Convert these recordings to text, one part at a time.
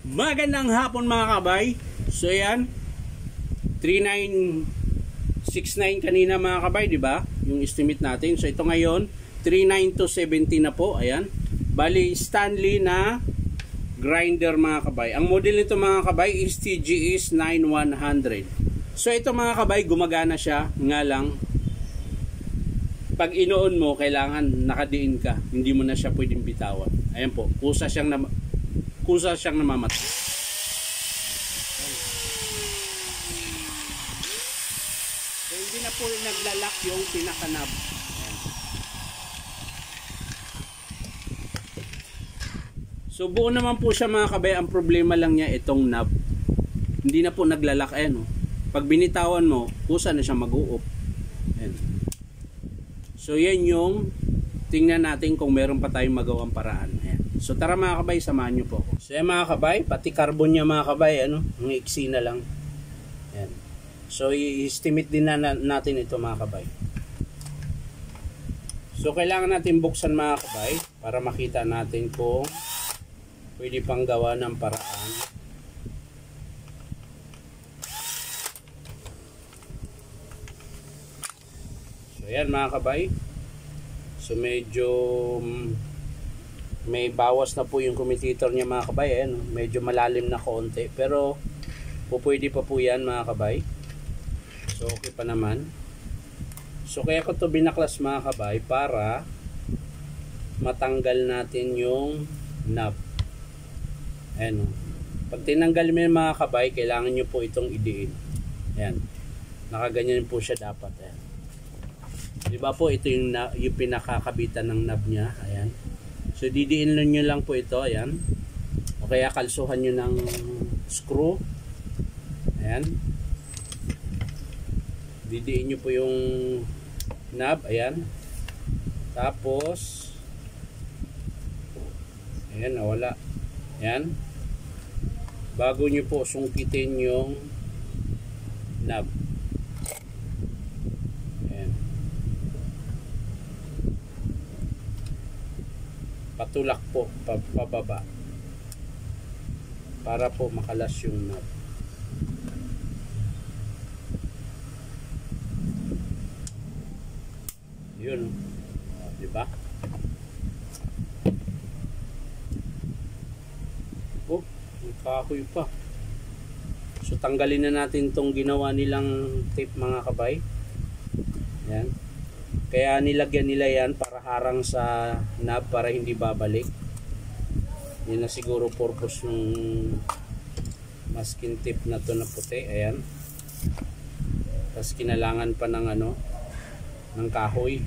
Magandang hapon mga kabay. So yan 3969 kanina mga kabay, di ba? Yung estimate natin. So ito ngayon 39270 na po. Ayan. Bali Stanley na grinder mga kabay. Ang model nito mga kabay is TGS 9100. So ito mga kabay, gumagana siya, nga lang pag inoon mo kailangan nakadiin ka. Hindi mo na siya pwedeng bitawan. Ayan po, kusa siyang namamatay. So hindi na po naglalak yung pinakanab. So buo naman po siya mga kabay. Ang problema lang niya itong knob. Hindi na po naglalak. Ayan, oh. Pag binitawan mo, kusa na siya mag-uop. Ayan. So yan yung tingnan natin kung meron pa tayong magawang paraan. Ayan. So tara mga kabay, samahan nyo po ako. So yan mga kabay, pati carbon niya mga kabay, ano, ang iksi na lang. Ayan. So i-estimate din na natin ito mga kabay. So kailangan natin buksan mga kabay para makita natin kung pwede pang gawa ng paraan. So yan mga kabay. So medyo may bawas na po yung commutator niya mga kabay. Ayan, medyo malalim na konti. Pero pwede pa po yan mga kabay. So okay pa naman. So kaya ko to binaklas mga kabay para matanggal natin yung knob. Ayan, pag tinanggal mo yung mga kabay, kailangan nyo po itong idiin. Ayan. Nakaganyan po siya dapat. Ayan. Diba po, ito yung pinakakabitan ng knob niya. Ayan. So didiin nyo lang po ito. Ayan. O kaya kalsuhan nyo ng screw. Ayan. Didiin nyo po yung knob. Ayan. Tapos ayan, nawala. Ayan. Bago nyo po sungkitin yung knob. Ayan. Patulak po pababa para po makalas yung knob. Yun, diba? Oh, kahoy pa. So tanggalin na natin tong ginawa nilang tape mga kabay. Yan. Kaya nilagyan nila yan para harang sa knob para hindi babalik. Yan na siguro purpose ng masking tape na to na puti. Ayan. Tapos kinalangan pa ng ano, ng kahoy.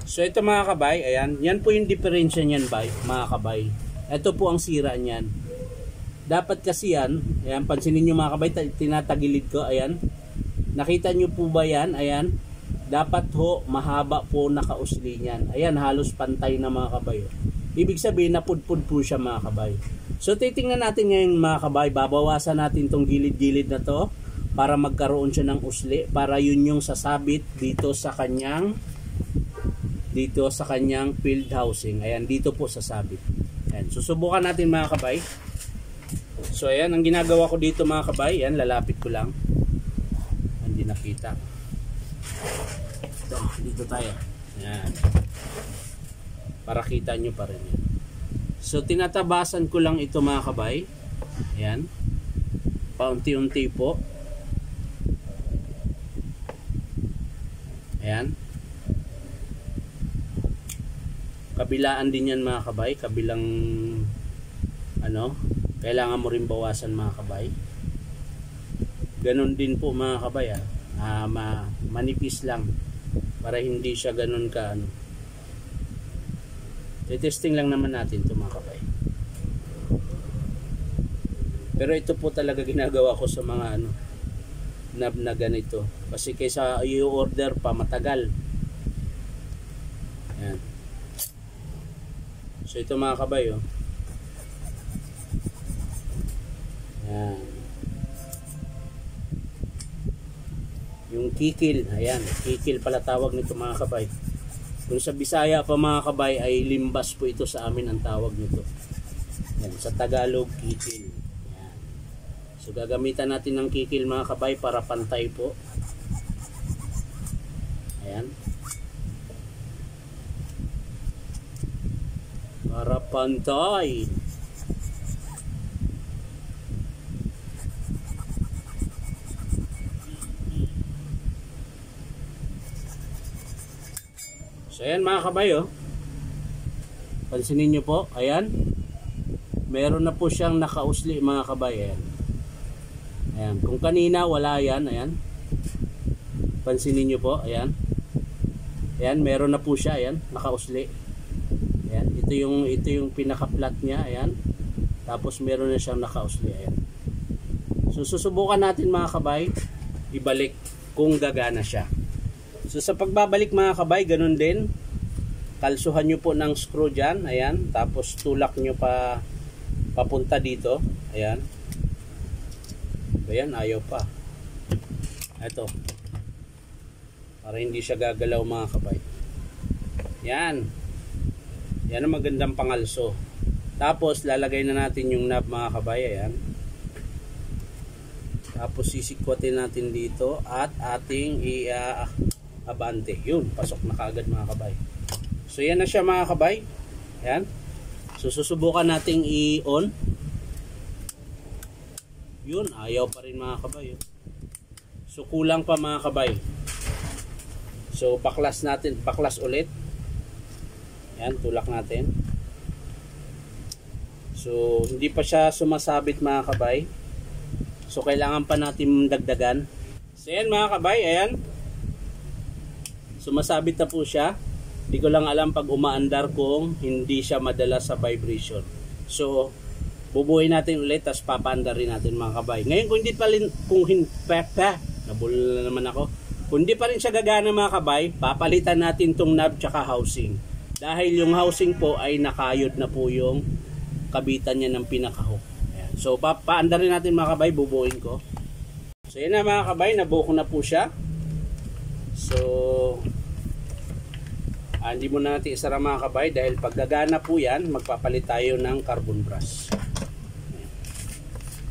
So ito mga kabay, ayan, yan po yung diferensya niyan mga kabay. Ito po ang sira niyan. Dapat kasi yan, ayan, pansinin nyo mga kabay, tinatagilid ko, ayan. Nakita nyo po ba yan? Ayan. Dapat ho, mahaba po nakausli niyan. Ayan, halos pantay na mga kabay. Ibig sabihin, napudpud po siya mga kabay. So titingnan natin ngayon mga kabay, babawasan natin tong gilid-gilid na to para magkaroon siya ng usli, para yun yung sasabit dito sa kanyang field housing. Ayan, dito po sasabit. Ayan, susubukan natin mga kabay. So ayan, ang ginagawa ko dito mga kabay, ayan, lalapit ko lang. Hindi nakita. Ito, dito tayo. Ayan. Para kita nyo pa rin yan. So tinatabasan ko lang ito mga kabay. Ayan. Paunti-unti po. Ayan. Kabilaan din yan mga kabay. Kabilang ano, kailangan mo rin bawasan mga kabay. Ganon din po mga kabay. Manipis lang para hindi siya ganon ka ano. Testing lang naman natin ito mga kabay. Pero ito po talaga ginagawa ko sa mga ano, knob na ganito. Kasi kaysa i-order pa matagal. Ayan. So ito mga kabay, oh. Ayan. Yung kikil, ayan, kikil pala tawag nito mga kabay. Kung sa Bisaya pa mga kabay ay limbas po ito sa amin ang tawag nito. Yan, sa Tagalog, kikil. Yan. So gagamitan natin ng kikil mga kabay para pantay po. Ayan. Para pantay. So ayan mga kabay, oh. Pansinin nyo po, ayan. Meron na po siyang nakausli mga kabay, ayan. Ayan, kung kanina wala yan, ayan. Pansinin nyo po, ayan. Ayan, meron na po siya, ayan, nakausli. Ayan, ito yung pinaka-flat niya, ayan. Tapos meron na siyang nakausli, ayan. So susubukan natin mga kabay, ibalik kung gagana siya. So sa pagbabalik mga kabay, ganun din. Kalsuhan nyo po ng screw dyan. Ayan. Tapos tulak nyo papunta dito. Ayan. Ayan, ayaw pa. Ito. Para hindi siya gagalaw mga kabay. Yan. Yan ang magandang pangalso. Tapos lalagay na natin yung knob mga kabay. Ayan. Tapos sisikwatin natin dito. At ating abante. Yun, pasok na kaagad mga kabay. So yan na siya mga kabay. Yan. So susubukan nating i-on. Yun, ayaw pa rin mga kabay. So kulang pa mga kabay. So baklas natin, baklas ulit. Yan, tulak natin. So hindi pa siya sumasabit mga kabay. So kailangan pa natin dagdagan. So yan mga kabay, ayan. Sumasabit na po siya. Hindi ko lang alam pag umaandar kung hindi siya madala sa vibration. So, bubuhay natin ulit, tapos papaandar rin natin mga kabay. Ngayon, kung hindi pa rin, nabulol na naman ako. Kung hindi pa rin siya gagana mga kabay, papalitan natin tong knob tsaka housing. Dahil yung housing po ay nakayod na po yung kabitan niya ng pinaka-hook. Ayan. So, papaandar rin natin mga kabay, bubuhin ko. So, yan na mga kabay, nabuo ko na po siya. So, hindi mo na natin isara mga kabay dahil pag gagana po yan, magpapalit tayo ng carbon brush. Ayan.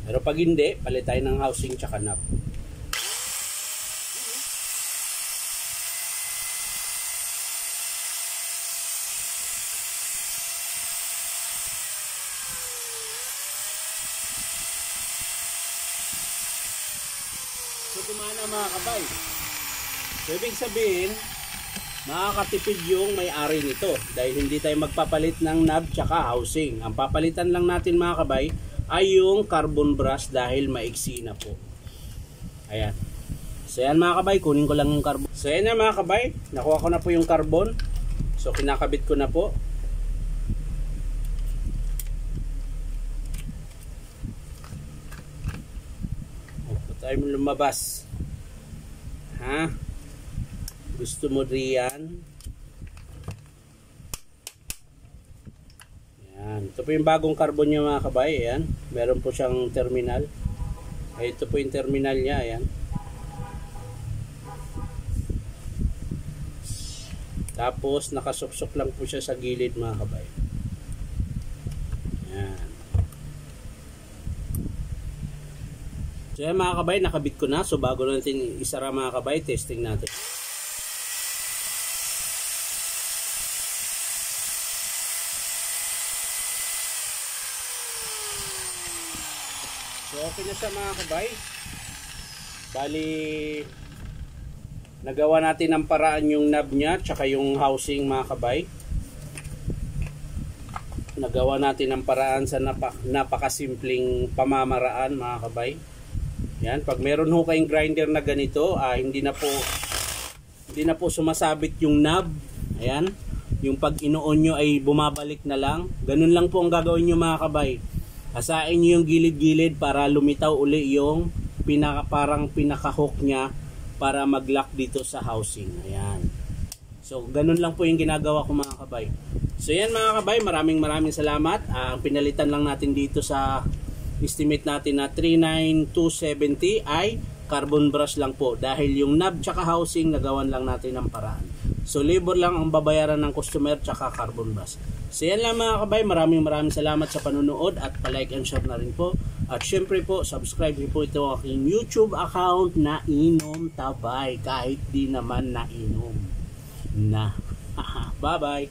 Pero pag hindi, palit tayo ng housing tsaka knob. So gumana mga kabay. So ibig sabihin, makakatipid yung may-ari nito dahil hindi tayo magpapalit ng knob tsaka housing. Ang papalitan lang natin mga kabay ay yung carbon brush dahil maiksi na po. Ayan. So yan mga kabay, kunin ko lang yung carbon. So yan na mga kabay, nakuha ko na po yung carbon. So kinakabit ko na po. Huwag tayo lumabas. Ha? Gusto mo riyan? Yan. Ito po yung bagong carbon niya mga kabay. Ayan. Meron po siyang terminal. Ay, ito po yung terminal niya. Ayan. Tapos nakasuksok lang po siya sa gilid mga kabay. Ayan. So yan mga kabay, nakabit ko na. So bago natin isara mga kabay, testing natin. So okay na siya mga kabay. Bali nagawa natin ang paraan yung knob niya tsaka yung housing mga kabay. Nagawa natin ang paraan sa napakasimpleng pamamaraan mga kabay. Yan, pag meron ho kayong grinder na ganito, hindi na po sumasabit yung knob. Ayan, yung pag ino-on nyo ay bumabalik na lang. Ganun lang po ang gagawin nyo mga kabay. Hasain nyo yung gilid-gilid para lumitaw uli yung parang pinaka-hook niya para mag-lock dito sa housing. Ayan. So, ganun lang po yung ginagawa ko mga kabay. So, yan mga kabay, maraming salamat. Ang pinalitan lang natin dito sa estimate natin na 39270 ay carbon brush lang po. Dahil yung knob tsaka housing, nagawan lang natin ng paraan. So, labor lang ang babayaran ng customer tsaka carbon brush. So yan lang mga kabay, maraming salamat sa panunood at pa-like and share na rin po. At syempre po, subscribe niyo po ito aking YouTube account na Inom Tabay kahit di naman nainom na. Bye bye.